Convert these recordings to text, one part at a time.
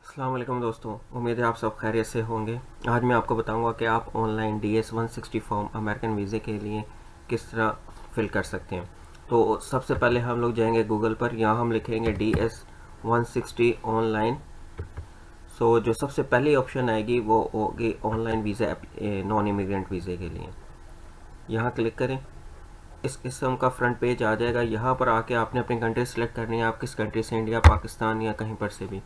अस्सलाम वालेकुम दोस्तों, उम्मीद है आप सब खैरियत से होंगे। आज मैं आपको बताऊंगा कि आप ऑनलाइन DS-160 फॉर्म अमेरिकन वीज़े के लिए किस तरह फिल कर सकते हैं। तो सबसे पहले हम लोग जाएंगे गूगल पर, यहाँ हम लिखेंगे DS-160 ऑनलाइन। सो जो सबसे पहली ऑप्शन आएगी वो होगी ऑनलाइन वीज़ा नॉन इमिग्रेंट वीज़े के लिए। यहाँ क्लिक करें, इस किस्म का फ्रंट पेज आ जाएगा। यहाँ पर आके आपने अपनी कंट्री सेलेक्ट करनी है, आप किस कंट्री से, इंडिया, पाकिस्तान या कहीं पर से भी।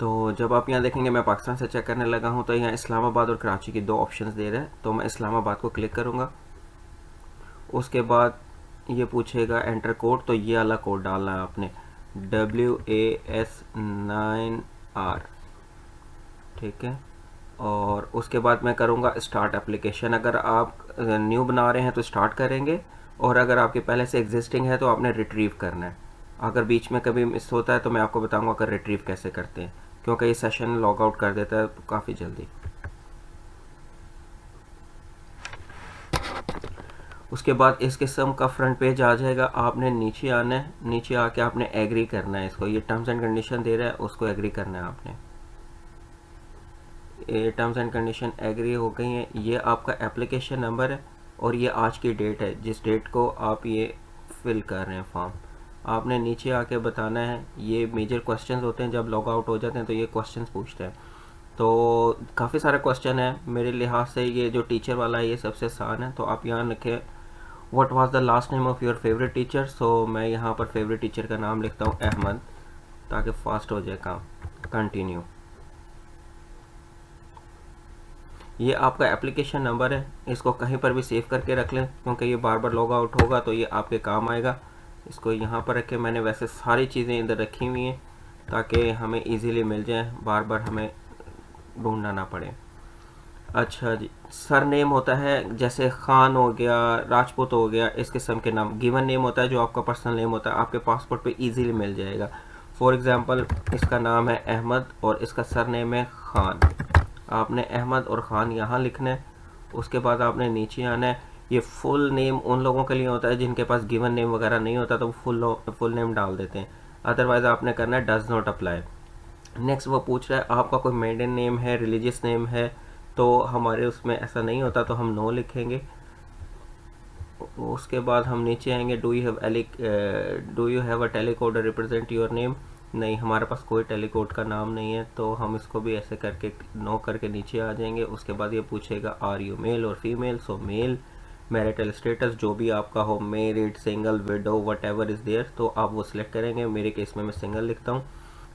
तो जब आप यहाँ देखेंगे मैं पाकिस्तान से चेक करने लगा हूँ, तो यहाँ इस्लामाबाद और कराची की दो ऑप्शंस दे रहा है, तो मैं इस्लामाबाद को क्लिक करूँगा। उसके बाद ये पूछेगा एंटर कोड, तो ये वाला कोड डालना है आपने, WAS9R, ठीक है। और उसके बाद मैं करूँगा स्टार्ट एप्लीकेशन। अगर आप न्यू बना रहे हैं तो स्टार्ट करेंगे, और अगर आपके पहले से एग्जिस्टिंग है तो आपने रिट्रीव करना है। अगर बीच में कभी मिस होता है तो मैं आपको बताऊंगा कि रिट्रीव कैसे करते हैं, क्योंकि ये सेशन लॉग आउट कर देता है काफ़ी जल्दी। उसके बाद इस किस्म का फ्रंट पेज आ जाएगा। आपने नीचे आना है, नीचे आके आपने एग्री करना है इसको, ये टर्म्स एंड कंडीशन दे रहा है, उसको एग्री करना है आपने। ये टर्म्स एंड कंडीशन एग्री हो गई हैं। ये आपका एप्लीकेशन नंबर है और ये आज की डेट है जिस डेट को आप ये फिल कर रहे हैं फॉर्म। आपने नीचे आके बताना है। ये मेजर क्वेश्चंस होते हैं, जब लॉग आउट हो जाते हैं तो ये क्वेश्चंस पूछते हैं। तो काफ़ी सारे क्वेश्चन है, मेरे लिहाज से ये जो टीचर वाला है ये सबसे आसान है। तो आप यहाँ लिखें what was the last name of your favourite teacher. So मैं यहाँ पर फेवरेट टीचर का नाम लिखता हूँ अहमद, ताकि फास्ट हो जाए काम। कंटिन्यू। ये आपका एप्लीकेशन नंबर है, इसको कहीं पर भी सेव करके रख लें, क्योंकि ये बार बार लॉग आउट होगा तो ये आपके काम आएगा। इसको यहाँ पर रखें। मैंने वैसे सारी चीज़ें इधर रखी हुई हैं ताकि हमें इजीली मिल जाए, बार बार हमें ढूंढना ना पड़े। अच्छा जी, सर नेम होता है, जैसे खान हो गया, राजपूत हो गया, इस किस्म के नाम। गिवन नेम होता है जो आपका पर्सनल नेम होता है, आपके पासपोर्ट पे इजीली मिल जाएगा। फॉर एग्जांपल इसका नाम है अहमद और इसका सर नेम है खान। आपने अहमद और ख़ान यहाँ लिखना है। उसके बाद आपने नीचे आना है। ये फुल नेम उन लोगों के लिए होता है जिनके पास गिवन नेम वगैरह नहीं होता, तो वो फुल नेम डाल देते हैं। अदरवाइज़ आपने करना है डज नॉट अप्लाई। नेक्स्ट वो पूछ रहा है आपका कोई मेडन नेम है, रिलीजियस नेम है, तो हमारे उसमें ऐसा नहीं होता, तो हम नो लिखेंगे। उसके बाद हम नीचे आएंगे, do you have a telecode represent your name. नहीं, हमारे पास कोई टेलीकोड का नाम नहीं है, तो हम इसको भी ऐसे करके नो करके नीचे आ जाएंगे। उसके बाद ये पूछेगा आर यू मेल और female. So male. Marital status जो भी आपका हो, married, single, widow, whatever is there, तो आप वो सिलेक्ट करेंगे। मेरे केस में मैं सिंगल लिखता हूँ।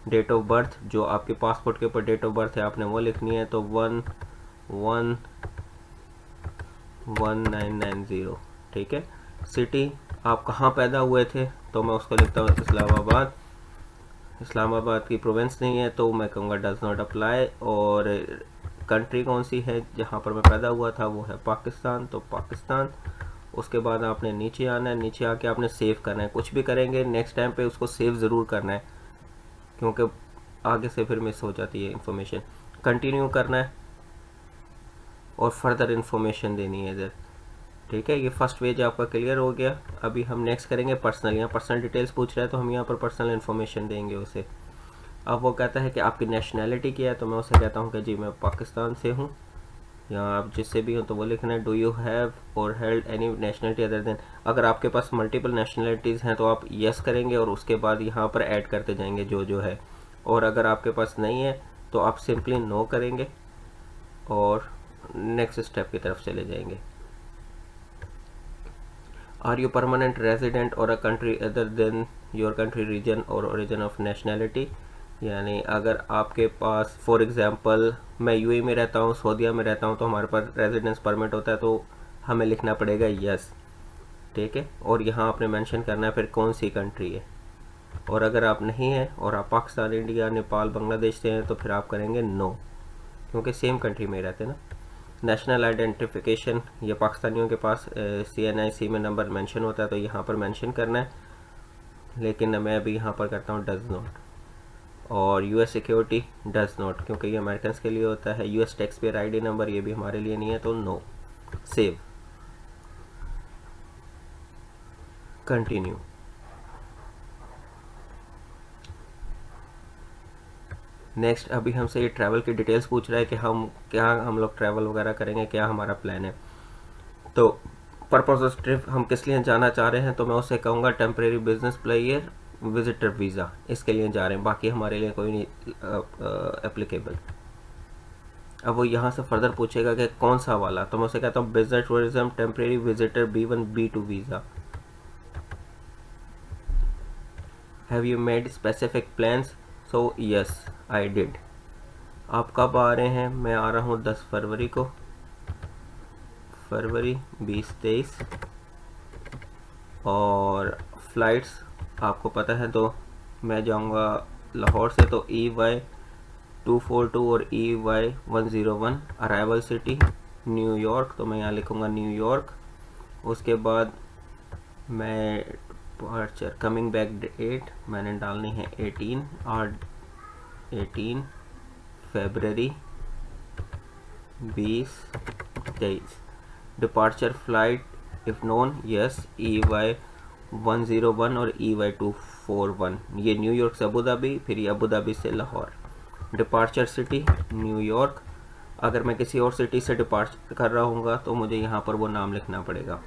डेट ऑफ बर्थ, जो आपके पासपोर्ट के ऊपर डेट ऑफ बर्थ है आपने वो लिखनी है, तो 1/1/1990, ठीक है। सिटी, आप कहाँ पैदा हुए थे, तो मैं उसको लिखता हूँ इस्लामाबाद। इस्लामाबाद की प्रोविंस नहीं है तो मैं कहूँगा डज नॉट अप्लाई। और कंट्री कौन सी है जहाँ पर मैं पैदा हुआ था, वो है पाकिस्तान, तो पाकिस्तान। उसके बाद आपने नीचे आना है, नीचे आके आपने सेव करना है। कुछ भी करेंगे नेक्स्ट टाइम पे उसको सेव ज़रूर करना है, क्योंकि आगे से फिर मिस हो जाती है इंफॉर्मेशन। कंटिन्यू करना है और फर्दर इंफॉर्मेशन देनी है इधर, ठीक है। ये फर्स्ट पेज आपका क्लियर हो गया। अभी हम नेक्स्ट करेंगे पर्सनल। यहाँ पर्सनल डिटेल्स पूछ रहा है तो हम यहाँ पर पर्सनल इन्फॉर्मेशन देंगे उसे। अब वो कहता है कि आपकी नेशनैलिटी क्या है, तो मैं उसे कहता हूँ कि जी मैं पाकिस्तान से हूँ, या आप जिससे भी हो तो वो लिखना है। डू यू हैव और held any nationality other than. अगर आपके पास मल्टीपल नेशनलिटीज़ हैं तो आप यस करेंगे और उसके बाद यहाँ पर ऐड करते जाएंगे जो जो है। और अगर आपके पास नहीं है तो आप सिंपली नो करेंगे और नेक्स्ट स्टेप की तरफ चले जाएंगे। आर यू परमानेंट रेजिडेंट और a country other than your country, reason और ओरिजिन ऑफ नेशनैलिटी। यानी अगर आपके पास फॉर एग्जांपल मैं यूएई में रहता हूँ, सऊदीया में रहता हूँ, तो हमारे पास रेजिडेंस परमिट होता है, तो हमें लिखना पड़ेगा यस, ठीक है। और यहाँ आपने मेंशन करना है फिर कौन सी कंट्री है। और अगर आप नहीं हैं और आप पाकिस्तान, इंडिया, नेपाल, बांग्लादेश से हैं तो फिर आप करेंगे नो, क्योंकि सेम कंट्री में रहते हैं ना। नेशनल आइडेंटिफिकेशन, ये पाकिस्तानियों के पास CNIC में नंबर मेंशन होता है, तो यहाँ पर मेंशन करना है, लेकिन मैं अभी यहाँ पर करता हूँ डज नॉट। और US सिक्योरिटी डज नॉट, क्योंकि ये अमेरिकन के लिए होता है। US tax payer ID number, ये भी हमारे लिए नहीं है, तो नो। Save, continue. नेक्स्ट अभी हमसे ये ट्रैवल की डिटेल्स पूछ रहा है कि हम लोग ट्रैवल वगैरह करेंगे, क्या हमारा प्लान है। तो पर्पस ऑफ ट्रिप हम किस लिए जाना चाह रहे हैं, तो मैं उससे कहूँगा temporary business player visitor visa, इसके लिए जा रहे हैं, बाकी हमारे लिए कोई नहीं एप्लीकेबल। अब वो यहाँ से फर्दर पूछेगा कि कौन सा वाला, तो मैं उसे कहता हूँ business tourism temporary visitor B1 B2 visa. Have you made specific plans, so yes I did. आप कब आ रहे हैं, मैं आ रहा हूँ 10 फरवरी को, फरवरी 2023। और फ्लाइट्स आपको पता है, तो मैं जाऊँगा लाहौर से, तो EY242 और EY101। अराइवल सिटी न्यूयॉर्क, तो मैं यहाँ लिखूँगा न्यूयॉर्क। उसके बाद मैं डिपार्चर कमिंग बैक डेट मैंने डालनी है 18 फरवरी 2023। Departure flight if known yes EY101 और EY241, ये न्यूयॉर्क से अबू धाबी, फिर ये अबू धाबी से लाहौर। Departure city New York. अगर मैं किसी और सिटी से डिपार्ट कर रहा हूँगा तो मुझे यहाँ पर वो नाम लिखना पड़ेगा।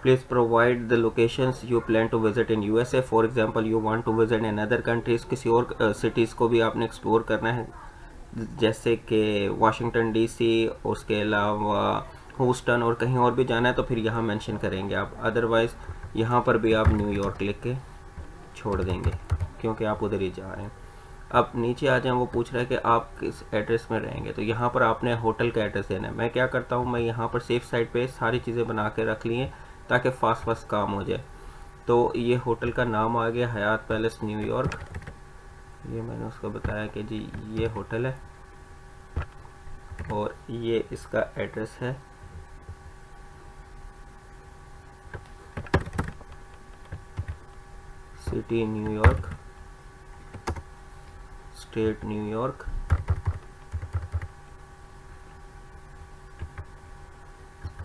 Please provide the locations you plan to visit in USA। For example you want to visit in other countries, किसी और सिटीज़ को भी आपने एक्सप्लोर करना है, जैसे कि वाशिंगटन DC, उसके अलावा ह्यूस्टन और कहीं और भी जाना है, तो फिर यहाँ मेंशन करेंगे आप। अदरवाइज़ यहाँ पर भी आप न्यूयॉर्क लिख के छोड़ देंगे क्योंकि आप उधर ही जा रहे हैं। अब नीचे आ जाएं, वो पूछ रहा है कि आप किस एड्रेस में रहेंगे, तो यहाँ पर आपने होटल का एड्रेस देना है। मैं क्या करता हूँ, मैं यहाँ पर सेफ साइड पे सारी चीज़ें बना के रख ली हैं ताकि फास्ट काम हो जाए। तो ये होटल का नाम आ गया हयात पैलेस न्यूयॉर्क, ये मैंने उसको बताया कि जी ये होटल है और ये इसका एड्रेस है। City New York, state New York,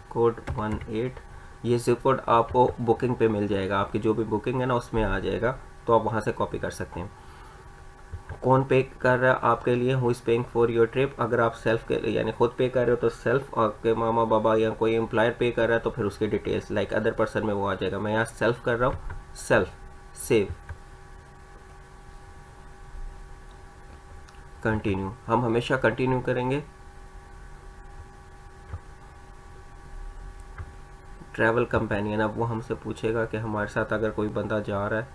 code 18। ये जिप कोड आपको बुकिंग पे मिल जाएगा, आपकी जो भी बुकिंग है ना उसमें आ जाएगा, तो आप वहाँ से कॉपी कर सकते हैं। कौन पे कर रहा है आपके लिए, who is paying for your trip. अगर आप सेल्फ के यानी खुद पे कर रहे हो तो सेल्फ, आपके मामा बाबा या कोई एम्प्लॉयर पे कर रहा है तो फिर उसकी डिटेल्स लाइक अदर पर्सन में वो आ जाएगा। मैं यहाँ सेल्फ कर रहा हूँ, सेल्फ सेव कंटिन्यू, हम हमेशा कंटिन्यू करेंगे। ट्रैवल कंपेनियन, अब वो हमसे पूछेगा कि हमारे साथ अगर कोई बंदा जा रहा है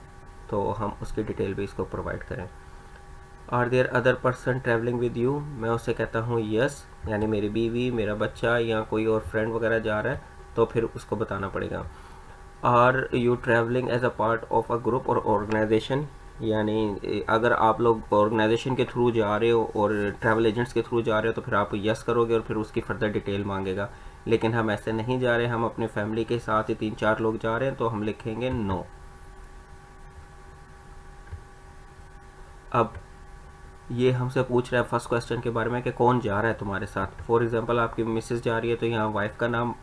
तो हम उसकी डिटेल भी इसको प्रोवाइड करें। Are there other person travelling with you, मैं उससे कहता हूँ यस, यानी मेरी बीवी, मेरा बच्चा या कोई और फ्रेंड वगैरह जा रहा है तो फिर उसको बताना पड़ेगा। Are you travelling as a part of a group और ऑर्गेनाइजेशन, यानी अगर आप लोग ऑर्गेनाइजेशन के थ्रू जा रहे हो और ट्रैवल एजेंट्स के थ्रू जा रहे हो तो फिर आप यस करोगे और फिर उसकी फर्दर डिटेल मांगेगा। लेकिन हम ऐसे नहीं जा रहे, हम अपने फैमिली के साथ ही 3-4 लोग जा रहे हैं तो हम लिखेंगे नो। अब ये हमसे पूछ रहा है फर्स्ट क्वेश्चन के बारे में कि कौन जा रहा है तुम्हारे साथ। फॉर एग्जांपल आपकी मिसेस जा रही है तो यहाँ वाइफ का नाम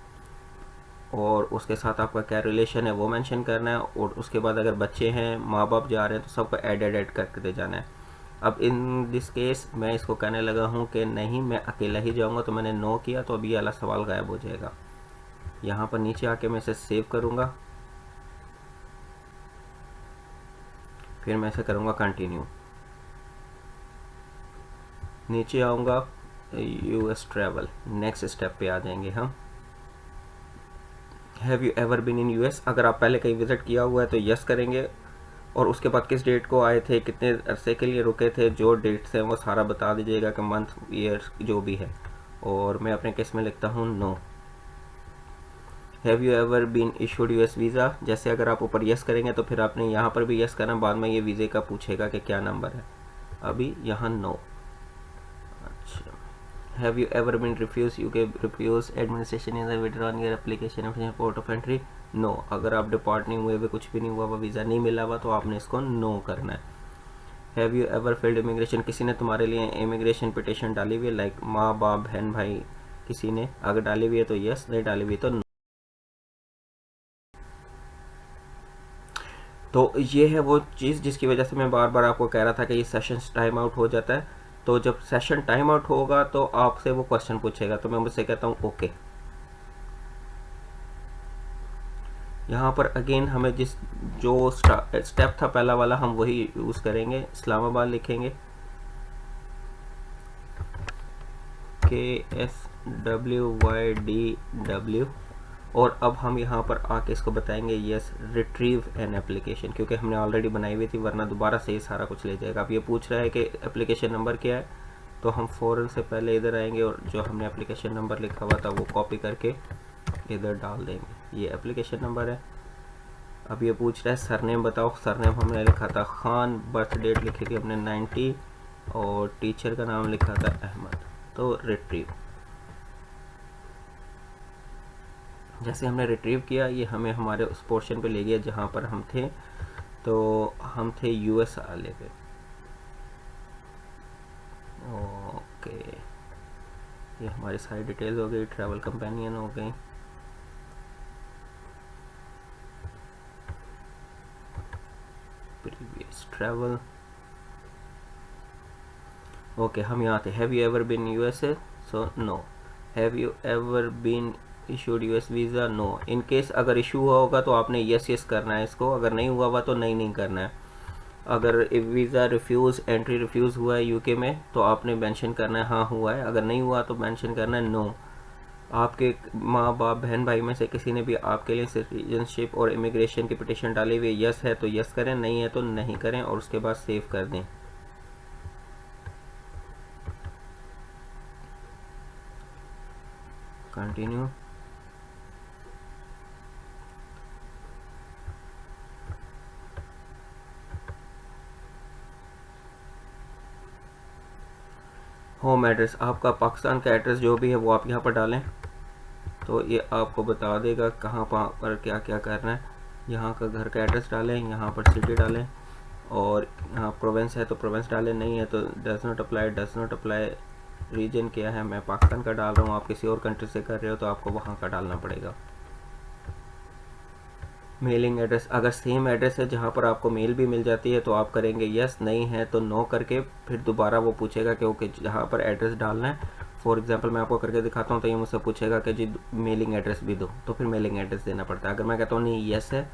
और उसके साथ आपका क्या रिलेशन है वो मेंशन करना है, और उसके बाद अगर बच्चे हैं, माँ बाप जा रहे हैं तो सबको ऐड करके जाना है। अब इन दिस केस मैं इसको कहने लगा हूँ कि नहीं मैं अकेला ही जाऊँगा, तो मैंने नो किया, तो अभी ये वाला सवाल गायब हो जाएगा। यहाँ पर नीचे आके मैं इसे सेव करूँगा, फिर मैं इसे करूँगा कंटिन्यू। नीचे आऊँगा US ट्रैवल, नेक्स्ट स्टेप पे आ जाएंगे हम। Have you ever been in US, अगर आप पहले कहीं विज़िट किया हुआ है तो यस करेंगे, और उसके बाद किस डेट को आए थे, कितने अरसे के लिए रुके थे, जो डेट्स हैं वो सारा बता दीजिएगा कि मंथ ईयर जो भी है, और मैं अपने केस में लिखता हूँ no. Have you ever been issued US visa, जैसे अगर आप ऊपर यस करेंगे तो फिर आपने यहाँ पर भी यस करना, बाद में ये वीज़े का पूछेगा कि क्या नंबर है, अभी यहाँ नो। अच्छा, have you ever been refuse UK refuse administration is withdraw on your application of port of entry, no. अगर आप डिपार्ट नहीं हुए, कुछ भी नहीं हुआ, वीज़ा नहीं मिला हुआ, तो आपने इसको नो करना है। Have you ever field immigration, किसी ने तुम्हारे लिए इमिग्रेशन पिटिशन डाली हुई है, लाइक माँ बाप बहन भाई किसी ने अगर डाली हुई है तो यस, नहीं डाली हुई तो नो। तो ये है वो चीज़ जिसकी वजह से मैं बार बार आपको कह रहा था कि ये सेशन टाइम आउट हो जाता है। तो जब सेशन टाइम आउट होगा तो आपसे वो क्वेश्चन पूछेगा, तो मैं मुझसे कहता हूँ ओके। यहाँ पर अगेन हमें जो स्टेप था पहला वाला, हम वही यूज़ करेंगे। इस्लामाबाद लिखेंगे, KSWYDW, और अब हम यहाँ पर आके इसको बताएंगे यस रिट्रीव एन एप्लीकेशन, क्योंकि हमने ऑलरेडी बनाई हुई थी, वरना दोबारा से ये सारा कुछ ले जाएगा। अब ये पूछ रहा है कि एप्लीकेशन नंबर क्या है, तो हम फ़ौरन से पहले इधर आएंगे और जो हमने एप्लीकेशन नंबर लिखा हुआ था वो कॉपी करके इधर डाल देंगे। ये एप्लीकेशन नंबर है। अब ये पूछ रहा है सरनेम बताओ, सरनेम हमने लिखा था खान, बर्थ डेट लिखी थी हमने 90, और टीचर का नाम लिखा था अहमद। तो रिट्रीव, जैसे हमने रिट्रीव किया ये हमें हमारे उस पोर्शन पे ले गया जहाँ पर हम थे। तो हम थे यूएस वाले पे। ओके, ये हमारी सारी डिटेल्स हो गई, ट्रैवल कंपेनियन हो गई। प्रीवियस ट्रैवल, ओके, हम यहाँ थे have you ever been USA, so no. Have you ever been issued US visa, no. In case अगर इशू हुआ होगा तो आपने यस यस करना है इसको, अगर नहीं हुआ हुआ तो नहीं करना है। अगर वीज़ा रिफ्यूज़, एंट्री रिफ्यूज़ हुआ है यूके में तो आपने मेंशन करना है हाँ हुआ है, अगर नहीं हुआ तो मेंशन करना है नो। आपके माँ बाप बहन भाई में से किसी ने भी आपके लिए सिटीजनशिप और इमिग्रेशन की पिटिशन डाली हुई है, यस है तो यस करें, नहीं है तो नहीं करें, और उसके बाद सेव कर दें। कंटिन्यू। होम एड्रेस, आपका पाकिस्तान का एड्रेस जो भी है वो आप यहाँ पर डालें, तो ये आपको बता देगा कहाँ पर क्या क्या करना है। यहाँ का घर का एड्रेस डालें, यहाँ पर सिटी डालें, और यहाँ प्रोविंस है तो प्रोविंस डालें, नहीं है तो does not apply, does not apply. Reason क्या है, मैं पाकिस्तान का डाल रहा हूँ, आप किसी और कंट्री से कर रहे हो तो आपको वहाँ का डालना पड़ेगा। मेलिंग एड्रेस, अगर सेम एड्रेस है जहाँ पर आपको मेल भी मिल जाती है तो आप करेंगे यस, नहीं है तो नो करके फिर दोबारा वो पूछेगा कि ओके जहाँ पर एड्रेस डालना है, फॉर एग्जांपल मैं आपको करके दिखाता हूँ, तो ये मुझसे पूछेगा कि जी मेलिंग एड्रेस भी दो, तो फिर मेलिंग एड्रेस देना पड़ता है। अगर मैं कहता हूँ नहीं यस है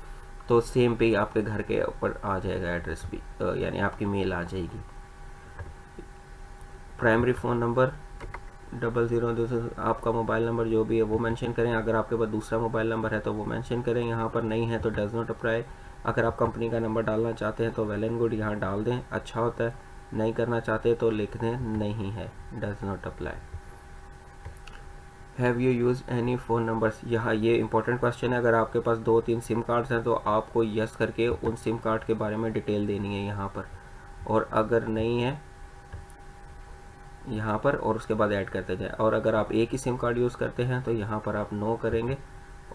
तो सेम पे ही आपके घर के ऊपर आ जाएगा एड्रेस भी, यानी आपकी मेल आ जाएगी। प्राइमरी फ़ोन नंबर 00, आपका मोबाइल नंबर जो भी है वो मेंशन करें, अगर आपके पास दूसरा मोबाइल नंबर है तो वो मेंशन करें यहाँ पर, नहीं है तो डज नॉट अप्लाई। अगर आप कंपनी का नंबर डालना चाहते हैं तो वेल एंड गुड, यहाँ डाल दें, अच्छा होता है। नहीं करना चाहते तो लिख दें नहीं है, does not apply. Have you use any phone numbers, यहाँ ये इंपॉर्टेंट क्वेश्चन है। अगर आपके पास 2-3 सिम कार्ड्स हैं तो आपको यस करके उन सिम कार्ड के बारे में डिटेल देनी है यहाँ पर, और अगर नहीं है यहाँ पर, और उसके बाद ऐड करते जाए। और अगर आप एक ही सिम कार्ड यूज़ करते हैं तो यहाँ पर आप नो करेंगे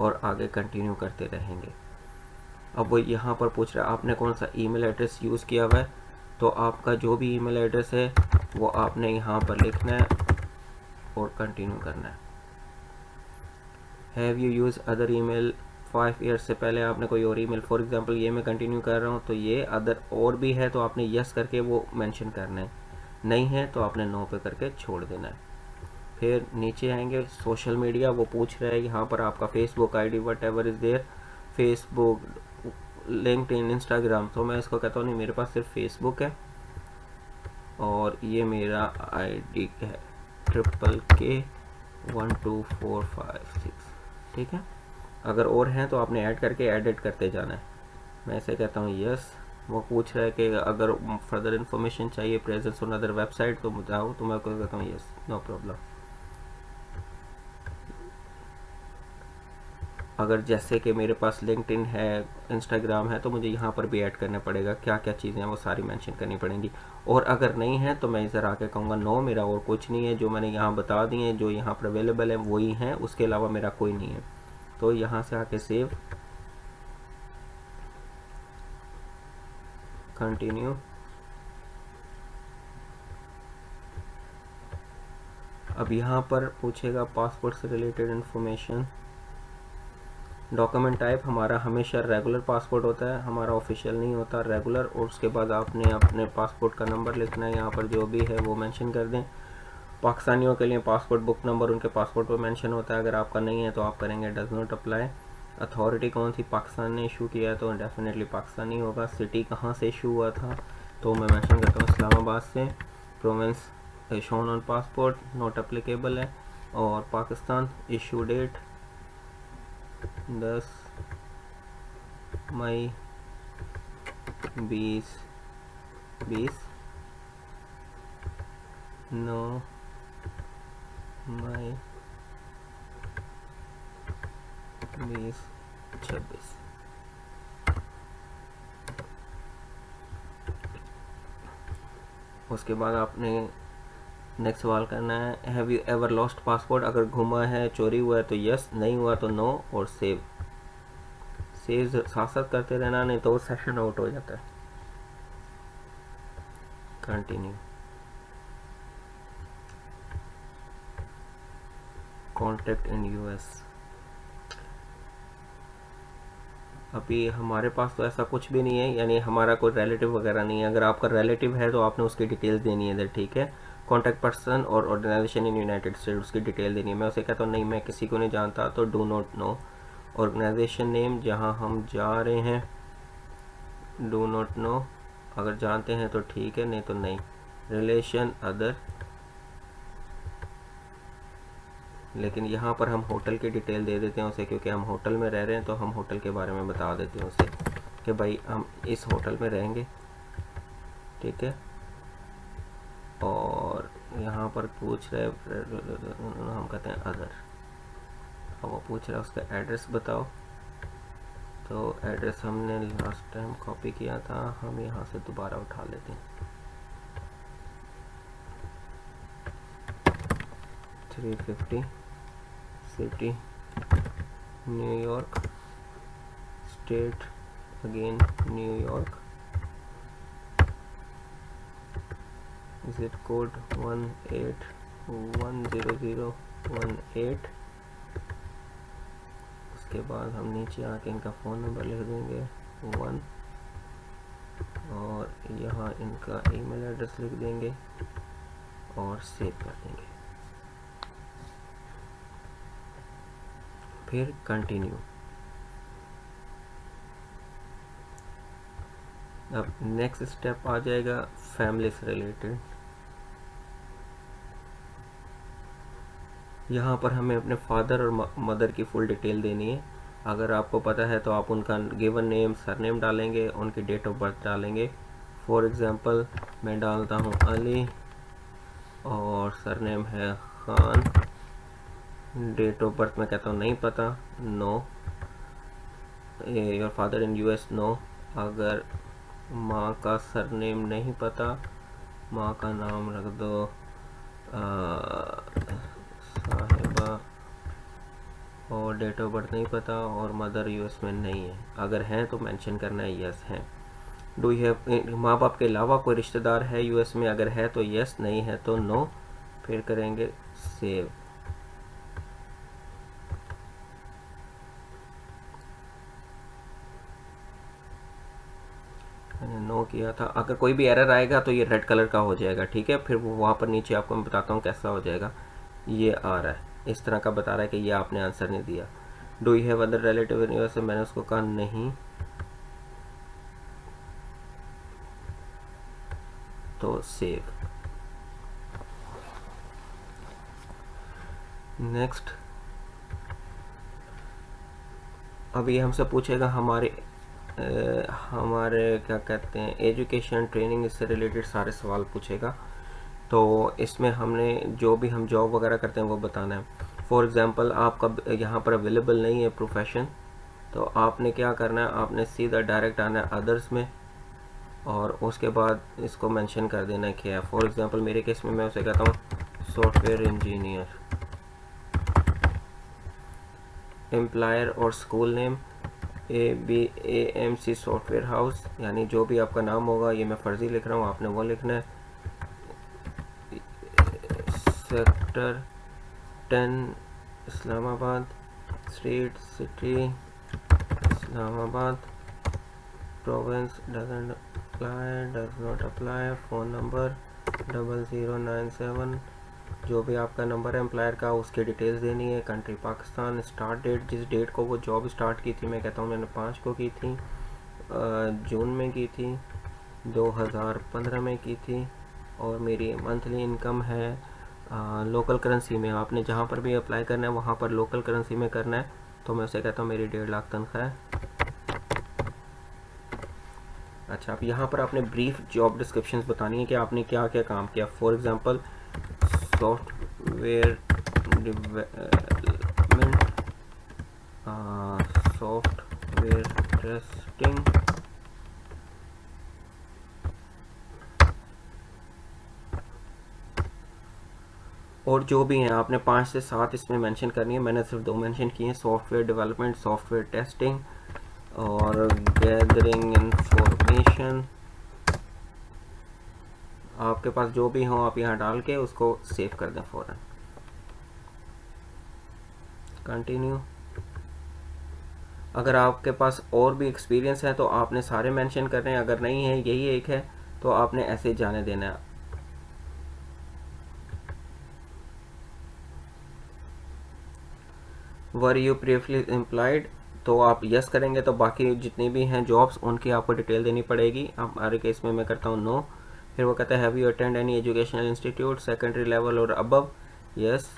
और आगे कंटिन्यू करते रहेंगे। अब वो यहाँ पर पूछ रहा है आपने कौन सा ईमेल एड्रेस यूज़ किया हुआ है, तो आपका जो भी ईमेल एड्रेस है वो आपने यहाँ पर लिखना है और कंटिन्यू करना है। Have you use other email, 5 years से पहले आपने कोई और ईमेल, फॉर एग्जांपल ये मैं कंटिन्यू कर रहा हूँ तो ये अदर और भी है तो आपने यस करके वो मेंशन करना है, नहीं है तो आपने नो पे करके छोड़ देना है। फिर नीचे आएंगे सोशल मीडिया, वो पूछ रहा है यहाँ पर आपका Facebook ID whatever is there, Facebook, LinkedIn, Instagram, तो मैं इसको कहता हूँ नहीं मेरे पास सिर्फ फेसबुक है और ये मेरा आईडी है KKK12456, ठीक है। अगर और हैं तो आपने ऐड करके एडिट करते जाना है। मैं इसे कहता हूँ यस। वो पूछ रहा है कि अगर फर्दर इन्फॉर्मेशन चाहिए प्रेजेंस ऑन अदर वेबसाइट तो बताओ, तो मैं कहता हूँ यस, नो प्रॉब्लम। अगर जैसे कि मेरे पास लिंक्डइन है, इंस्टाग्राम है, तो मुझे यहाँ पर भी ऐड करना पड़ेगा, क्या क्या चीज़ें हैं वो सारी मेंशन करनी पड़ेंगी। और अगर नहीं है तो मैं इधर आके कहूँगा नो, मेरा और कुछ नहीं है, जो मैंने यहाँ बता दिए हैं जो यहाँ पर अवेलेबल है वही हैं, उसके अलावा मेरा कोई नहीं है। तो यहाँ से आके सेव, कंटिन्यू। अब यहाँ पर पूछेगा पासपोर्ट से रिलेटेड इन्फॉर्मेशन, डॉक्यूमेंट टाइप हमारा हमेशा रेगुलर पासपोर्ट होता है, हमारा ऑफिशियल नहीं होता, रेगुलर। और उसके बाद आपने अपने पासपोर्ट का नंबर लिखना है, यहाँ पर जो भी है वो मेंशन कर दें। पाकिस्तानियों के लिए पासपोर्ट बुक नंबर उनके पासपोर्ट पर मेंशन होता है, अगर आपका नहीं है तो आप करेंगे डज नॉट अप्लाई। अथॉरिटी कौन सी, पाकिस्तान ने इशू किया है तो डेफिनेटली पाकिस्तानी होगा। सिटी कहाँ से इशू हुआ था तो मैं मेंशन करता हूँ इस्लामाबाद से। Province shown on passport not applicable है। और पाकिस्तान इशू डेट 10 मई 2020, 9 मई 2026। उसके बाद आपने नेक्स्ट सवाल करना है have you ever lost passport. अगर घुमा है, चोरी हुआ है तो यस, नहीं हुआ तो नो। और सेव साथ साथ करते रहना, नहीं तो वो सेशन आउट हो जाता है। कंटिन्यू। कॉन्टैक्ट इन यूएस, अभी हमारे पास तो ऐसा कुछ भी नहीं है, यानी हमारा कोई रिलेटिव वगैरह नहीं है। अगर आपका रिलेटिव है तो आपने उसकी डिटेल्स देनी है इधर, ठीक है। कॉन्टैक्ट पर्सन और ऑर्गेनाइजेशन इन यूनाइटेड स्टेट, उसकी डिटेल देनी है। मैं उसे कहता हूँ नहीं मैं किसी को नहीं जानता, तो do not know. Organisation name जहाँ हम जा रहे हैं, डू नॉट नो। अगर जानते हैं तो ठीक है, नहीं तो नहीं। रिलेशन अदर, लेकिन यहाँ पर हम होटल की डिटेल दे देते हैं उसे, क्योंकि हम होटल में रह रहे हैं तो हम होटल के बारे में बता देते हैं उसे कि भाई हम इस होटल में रहेंगे, ठीक है। और यहाँ पर पूछ रहे हम कहते हैं अदर। अब वो पूछ रहा है उसका एड्रेस बताओ, तो एड्रेस हमने लास्ट टाइम कॉपी किया था, हम यहाँ से दोबारा उठा लेते हैं। 350 city New York, state again New York, zip code 1810018। उसके बाद हम नीचे आके इनका फ़ोन नंबर लिख देंगे 1, और यहाँ इनका ईमेल एड्रेस लिख देंगे और सेव कर देंगे। फिर कंटिन्यू। अब नेक्स्ट स्टेप आ जाएगा फैमिली से रिलेटेड। यहाँ पर हमें अपने फादर और मदर की फुल डिटेल देनी है। अगर आपको पता है तो आप उनका गिवन नेम, सरनेम डालेंगे, उनकी डेट ऑफ बर्थ डालेंगे। फॉर एग्जांपल मैं डालता हूँ अली और सरनेम है खान। डेट ऑफ बर्थ मैं कहता हूँ नहीं पता, no. Your father in US, no. अगर माँ का सरनेम नहीं पता, माँ का नाम रख दो साहिबा, और डेट ऑफ बर्थ नहीं पता, और मदर यूएस में नहीं है। अगर हैं तो मेंशन करना है यस हैं। डू यू हैव, माँ बाप के अलावा कोई रिश्तेदार है यूएस में, अगर है तो यस, नहीं है तो नो। फिर करेंगे सेव। मैंने नो किया था। अगर कोई भी एरर आएगा तो ये रेड कलर का हो जाएगा, ठीक है। फिर वो वहाँ पर नीचे आपको मैं बताता हूँ कैसा हो जाएगा। ये आ रहा है, इस तरह का बता रहा है कि ये आपने आंसर नहीं दिया। Do you have other relative in US, मैंने उसको कहा नहीं, तो सेव। नेक्स्ट, अब ये हमसे पूछेगा हमारे क्या कहते हैं एजुकेशन, ट्रेनिंग, इससे रिलेटेड सारे सवाल पूछेगा। तो इसमें हमने जो भी हम जॉब वगैरह करते हैं वो बताना है। फॉर एग्ज़ाम्पल आपका यहाँ पर अवेलेबल नहीं है प्रोफेशन, तो आपने क्या करना है, आपने सीधा डायरेक्ट आना है अदर्स में, और उसके बाद इसको मेंशन कर देना है क्या है। फॉर एग्ज़ाम्पल मेरे केस में मैं उसे कहता हूँ सॉफ्टवेयर इंजीनियर। एम्प्लॉयर और school name AMC software house, यानी जो भी आपका नाम होगा, ये मैं फर्जी लिख रहा हूँ, आपने वो लिखना है। Sector 10 Islamabad, street, city Islamabad, province does not apply, phone number 0097, जो भी आपका नंबर है एम्प्लॉयर का उसके डिटेल्स देनी है। कंट्री पाकिस्तान, स्टार्ट डेट, जिस डेट को वो जॉब स्टार्ट की थी, मैं कहता हूँ मैंने 5 को की थी, जून में की थी, 2015 में की थी, और मेरी मंथली इनकम है लोकल करेंसी में। आपने जहाँ पर भी अप्लाई करना है वहाँ पर लोकल करेंसी में करना है, तो मैं उसे कहता हूँ मेरी 1.5 लाख तनख्वाह है। अच्छा, अब यहाँ पर आपने ब्रीफ जॉब डिस्क्रिप्शंस बतानी है कि आपने क्या क्या काम किया। For example software development, software testing, और जो भी हैं आपने 5 से 7 इसमें मेंशन करनी है। मैंने सिर्फ 2 मेंशन किए हैं, सॉफ्टवेयर डेवलपमेंट, सॉफ्टवेयर टेस्टिंग और गैदरिंग इंफॉर्मेशन। आपके पास जो भी हो आप यहाँ डाल के उसको सेव कर दें फ़ौरन। कंटिन्यू। अगर आपके पास और भी एक्सपीरियंस है तो आपने सारे मेंशन करने हैं, अगर नहीं है यही एक है तो आपने ऐसे ही जाने देना है। वर यू प्रीवियसली एम्प्लॉयड, तो आप यस करेंगे तो बाकी जितनी भी हैं जॉब्स उनकी आपको डिटेल देनी पड़ेगी। हमारे केस में मैं करता हूँ नो। फिर वो कहता है have you attend any educational institute secondary level और अबव, यस।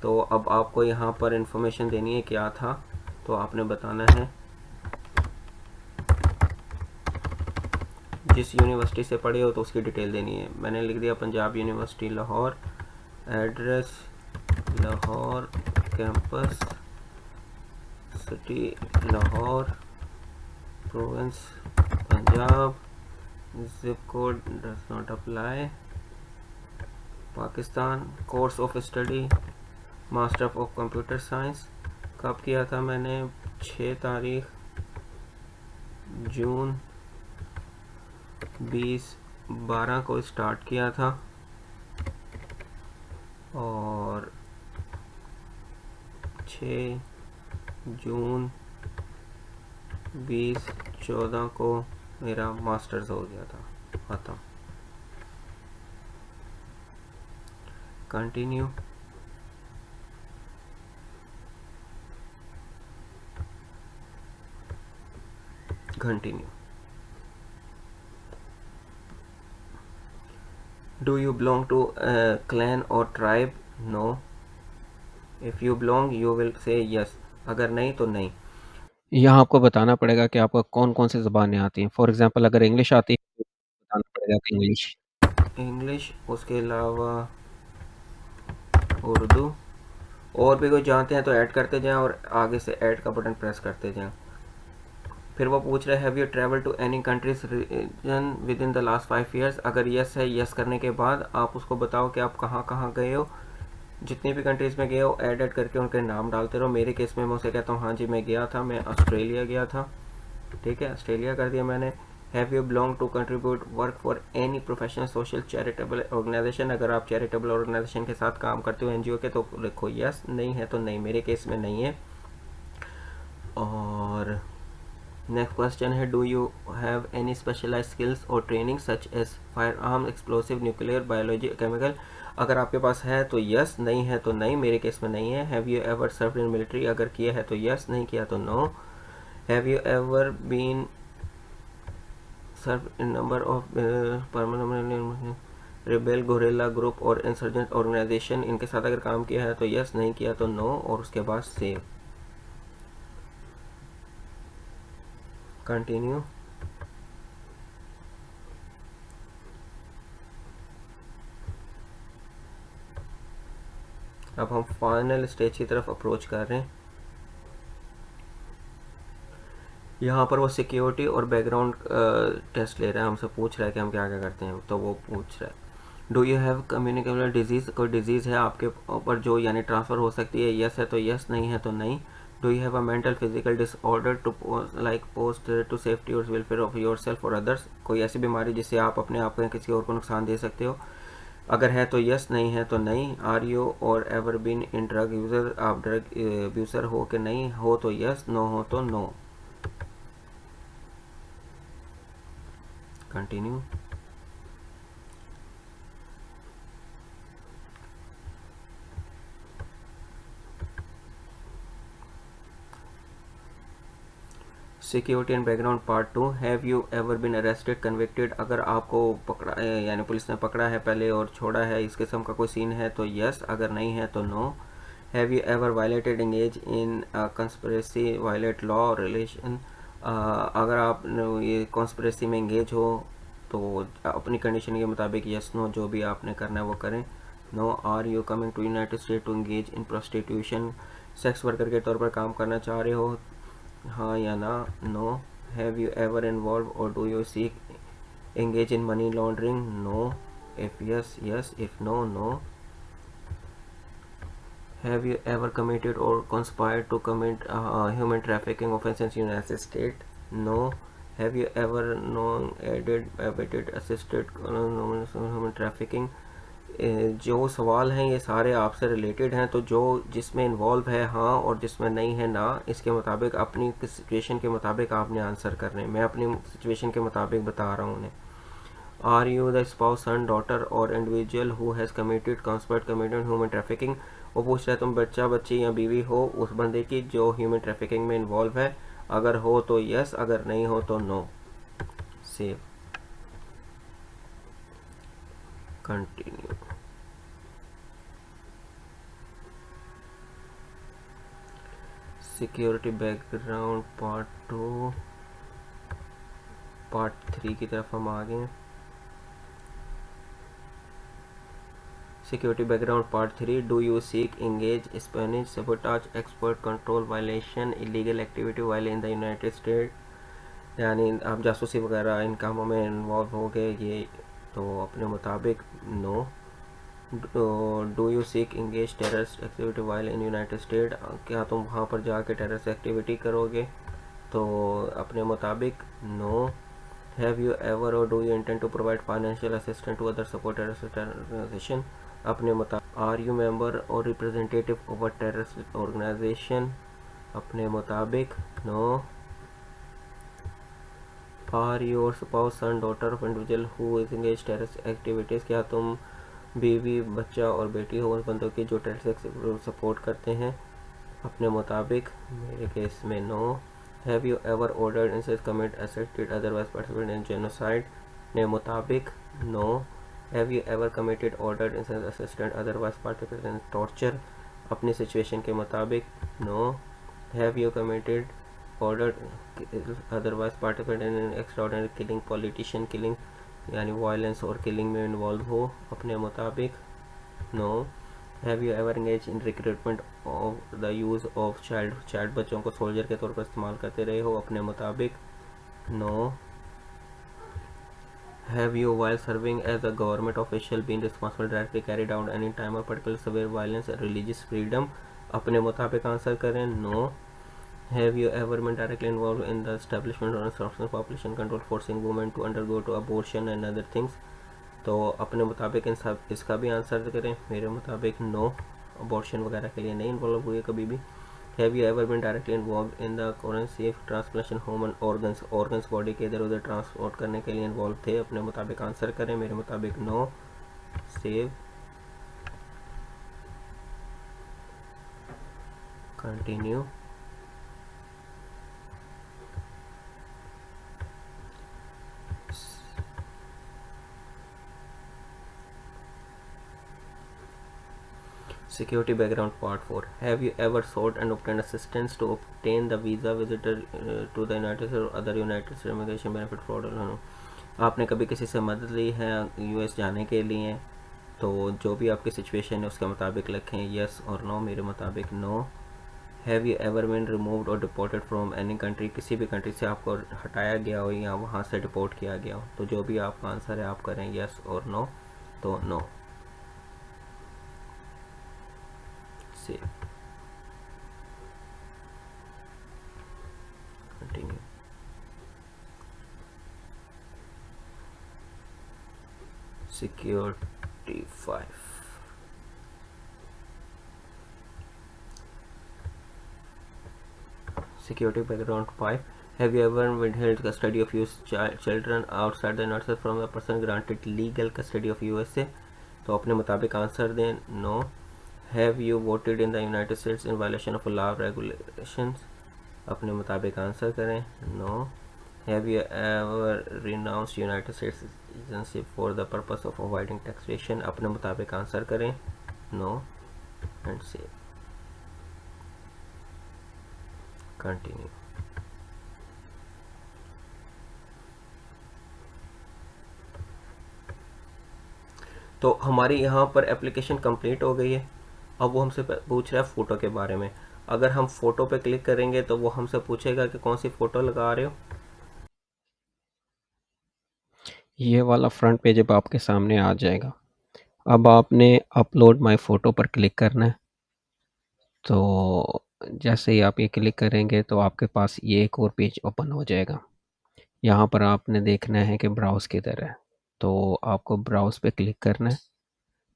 तो अब आपको यहाँ पर इंफॉर्मेशन देनी है क्या था, तो आपने बताना है जिस यूनिवर्सिटी से पढ़े हो तो उसकी डिटेल देनी है। मैंने लिख दिया Punjab university Lahore, address Lahore, campus city Lahore, province Punjab, zip code does not apply, Pakistan, course of study master of computer science. कब किया था मैंने, 6 तारीख जून 2012 को स्टार्ट किया था और 6 जून 2014 को मेरा मास्टर्स हो गया था खत्म। Continue. Continue. Do you belong to clan or tribe, no. If you belong you will say yes, अगर नहीं तो नहीं। यहाँ आपको बताना पड़ेगा कि आपको कौन कौन सी ज़बानें आती हैं। फॉर एग्जांपल अगर इंग्लिश आती है तो बताना पड़ेगा कि इंग्लिश, उसके अलावा उर्दू, और भी कोई जानते हैं तो ऐड करते जाएं और आगे से ऐड का बटन प्रेस करते जाएं। फिर वो पूछ रहे have you travel to any countries reason within the last 5 years, अगर यस है, यस करने के बाद आप उसको बताओ कि आप कहाँ कहाँ गए हो, जितनी भी कंट्रीज़ में गए हो ऐड करके उनके नाम डालते रहो। मेरे केस में मैं उसे कहता हूँ हाँ जी मैं गया था, मैं ऑस्ट्रेलिया गया था, ठीक है, ऑस्ट्रेलिया कर दिया मैंने। Have you belong to contribute work for any professional social charitable organisation, अगर आप चैरिटेबल ऑर्गेनाइजेशन के साथ काम करते हो एनजीओ के तो लिखो यस, नहीं है तो नहीं। मेरे केस में नहीं है। और नेक्स्ट क्वेश्चन है do you have any specialised skills or training such as fire arm, explosive, nuclear, biology, chemical, अगर आपके पास है तो यस, नहीं है तो नहीं। मेरे केस में नहीं है। Have you ever served in military, अगर किया है तो यस, नहीं किया तो no. Have you ever been serve in number of permanent rebel, guerrilla group और इंसर्जेंट ऑर्गेनाइजेशन, इनके साथ अगर काम किया है तो यस, नहीं किया तो नो, और उसके बाद सेव। कंटिन्यू। अब हम फाइनल स्टेज की तरफ अप्रोच कर रहे हैं। यहाँ पर वो सिक्योरिटी और बैकग्राउंड टेस्ट ले रहा है, हमसे पूछ रहा है कि हम क्या क्या करते हैं, तो वो पूछ रहा है do you have communicable disease, कोई डिजीज़ है आपके ऊपर जो यानी ट्रांसफ़र हो सकती है, यस है तो यस, नहीं है तो नहीं। Do you have a mental physical disorder to like post to safety और वेलफेयर ऑफ योर सेल्फ और अदर्स, कोई ऐसी बीमारी जिससे आप अपने आप को किसी और को नुकसान दे सकते हो, अगर है तो यस, नहीं है तो नहीं। आर यू और ever been in drug user, आप ड्रग अब्यूज़र हो कि नहीं हो तो यस, नो हो तो no. Continue. Security and background part 2। Have you ever been arrested convicted, अगर आपको पकड़ा यानी पुलिस ने पकड़ा है पहले और छोड़ा है, इस किस्म का कोई सीन है तो यस, अगर नहीं है तो no. Have you ever violated engage in conspiracy violate law relation, अगर आप ये कॉन्स्पिरेसी में एंगेज हो तो अपनी कंडीशन के मुताबिक यस नो, जो भी आपने करना है वो करें। No. Are you coming to United State to engage in prostitution, sex worker के तौर पर काम करना चाह रहे हो, हाँ या ना, no. Have you ever involve or do you seek engage in money laundering, no. If yes yes, if no no. Have you ever committed or conspired to commit human trafficking offenses in United States, no. Have you ever known, aided, abetted, assisted human trafficking, जो सवाल हैं ये सारे आपसे related हैं, तो जो जिसमें इन्वॉल्व है हाँ और जिसमें नहीं है ना, इसके मुताबिक अपनी सिचुएशन के मुताबिक आपने आंसर करने हैं। मैं अपनी सिचुएशन के मुताबिक बता रहा हूँ उन्हें। Are you the spouse, son, daughter or individual who has committed conspired committed human trafficking, वो पूछ रहा है तुम बच्चा बच्ची या बीवी हो उस बंदे की जो ह्यूमन ट्रैफिकिंग में इन्वॉल्व है, अगर हो तो यस, अगर नहीं हो तो no. Save, continue. Security background part 2 part 3 की तरफ हम आ गए। Security background part 3। Do you seek engage Spanish sabotage expert control violation illegal activity while in the United State, यानी आप जासूसी वगैरह इन कामों में इन्वॉल्व हो गए ये, तो अपने मुताबिक no. Do you seek engage terrorist activity while in United State, क्या तुम वहाँ पर जाके टेररिस्ट एक्टिविटी करोगे, तो अपने मुताबिक नो। हैव यू एवर और do you intend to provide financial assistance to other support terrorist organisation, अपने मुताबिक। आर यू मेंबर और representative of a terrorist organisation, अपने मुताबिक no. Are your spouse, son, daughter of individual who is engage terrorist activities, क्या तुम बीवी बच्चा और बेटी हो उन बंदों की जो टेररिस्ट सपोर्ट करते हैं, अपने मुताबिक। मेरे केस में no. Have you ever ordered instance commit assisted otherwise participate in genocide, अपने मुताबिक no. Have you ever committed ordered instance assisted otherwise participate in torture, अपनी सिचुएशन के मुताबिक no. Have you committed ordered otherwise participate in extraordinary killing, politician killing यानी violence और killing में involve हो, अपने मुताबिक no. Have you ever engage in recruitment of the use of child बच्चों को सोल्जर के तौर पर इस्तेमाल करते रहे हो, अपने मुताबिक no. Have you while serving as a government official been responsible directly carried out any time or particular severe violence and religious freedom, अपने मुताबिक आंसर करें no. Have you ever been directly involved in the establishment or instruction population control, forcing women to undergo to abortion and other things, तो अपने मुताबिक इन सब इसका भी answer करें। मेरे मुताबिक नो, अबॉर्शन वगैरह के लिए नहीं इन्वॉल्व हुए कभी भी। Have you ever been directly involve in the safe transplantation human organs body के इधर उधर ट्रांसपोर्ट करने के लिए इन्वॉल्व थे, अपने मुताबिक आंसर करें। मेरे मुताबिक no. Save, continue. Security background part 4. Have you ever sought and obtained assistance to obtain the visa visitor to the United States or other United States immigration benefit fraud? आपने कभी किसी से मदद ली है यूएस जाने के लिए, तो जो भी आपकी सिचुएशन है उसके मुताबिक लिखें यस और नो। मेरे मुताबिक no. Have you ever been removed और डिपोर्टेड फ्रॉम एनी कंट्री, किसी भी कंट्री से आपको हटाया गया हो या वहाँ से डिपोर्ट किया गया हो, तो जो भी आपका आंसर है आप करें यस और नो, तो no. Save, continue। Security 5। Security background 5। Have you ever withheld custody of your children outside the United States from the person granted legal custody of USA? तो अपने मुताबिक आंसर दें. No. Have you voted in the United States in violation of law regulations? अपने मुताबिक answer करें. No. Have you ever renounced United States citizenship for the purpose of avoiding taxation? अपने मुताबिक answer करें. नो. एंड से continue. तो हमारी यहाँ पर एप्लीकेशन कंप्लीट हो गई है. अब वो हमसे पूछ रहा है फ़ोटो के बारे में. अगर हम फ़ोटो पे क्लिक करेंगे तो वो हमसे पूछेगा कि कौन सी फ़ोटो लगा रहे हो. ये वाला फ्रंट पेज अब आपके सामने आ जाएगा. अब आपने अपलोड माय फ़ोटो पर क्लिक करना है. तो जैसे ही आप ये क्लिक करेंगे तो आपके पास ये एक और पेज ओपन हो जाएगा. यहाँ पर आपने देखना है कि ब्राउज़ किधर है. तो आपको ब्राउज़ पे क्लिक करना है.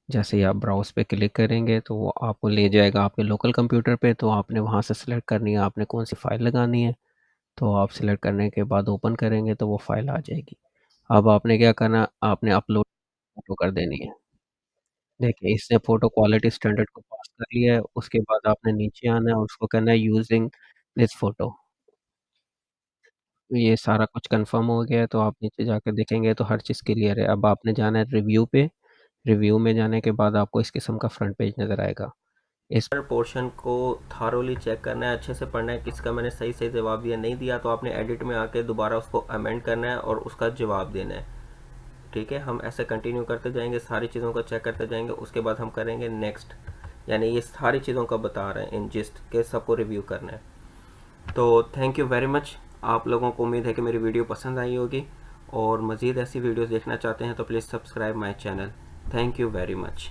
जैसे ही आप ब्राउज़ पे क्लिक करेंगे तो वो आपको ले जाएगा आपके लोकल कंप्यूटर पे. तो आपने वहाँ से सिलेक्ट करनी है आपने कौन सी फ़ाइल लगानी है. तो आप सिलेक्ट करने के बाद ओपन करेंगे तो वो फ़ाइल आ जाएगी. अब आपने क्या करना, आपने अपलोड फ़ोटो कर देनी है. देखिए इसने फ़ोटो क्वालिटी स्टैंडर्ड को पास कर लिया है. उसके बाद आपने नीचे आना है और उसको करना है यूज़िंग दिस फ़ोटो. ये सारा कुछ कन्फर्म हो गया है. तो आप नीचे जाकर देखेंगे तो हर चीज़ क्लियर है. अब आपने जाना है रिव्यू पे. रिव्यू में जाने के बाद आपको इस किस्म का फ्रंट पेज नज़र आएगा. इस पोर्शन को थारोली चेक करना है, अच्छे से पढ़ना है. किसका मैंने सही सही जवाब दिया, नहीं दिया तो आपने एडिट में आके दोबारा उसको अमेंड करना है और उसका जवाब देना है. ठीक है, हम ऐसे कंटिन्यू करते जाएंगे, सारी चीज़ों को चेक करते जाएंगे. उसके बाद हम करेंगे नेक्स्ट. यानी ये सारी चीज़ों का बता रहे हैं इन जिस्ट के, सबको रिव्यू करना है. तो थैंक यू वेरी मच. आप लोगों को उम्मीद है कि मेरी वीडियो पसंद आई होगी, और मज़ीद ऐसी वीडियोस देखना चाहते हैं तो please subscribe my channel. Thank you very much.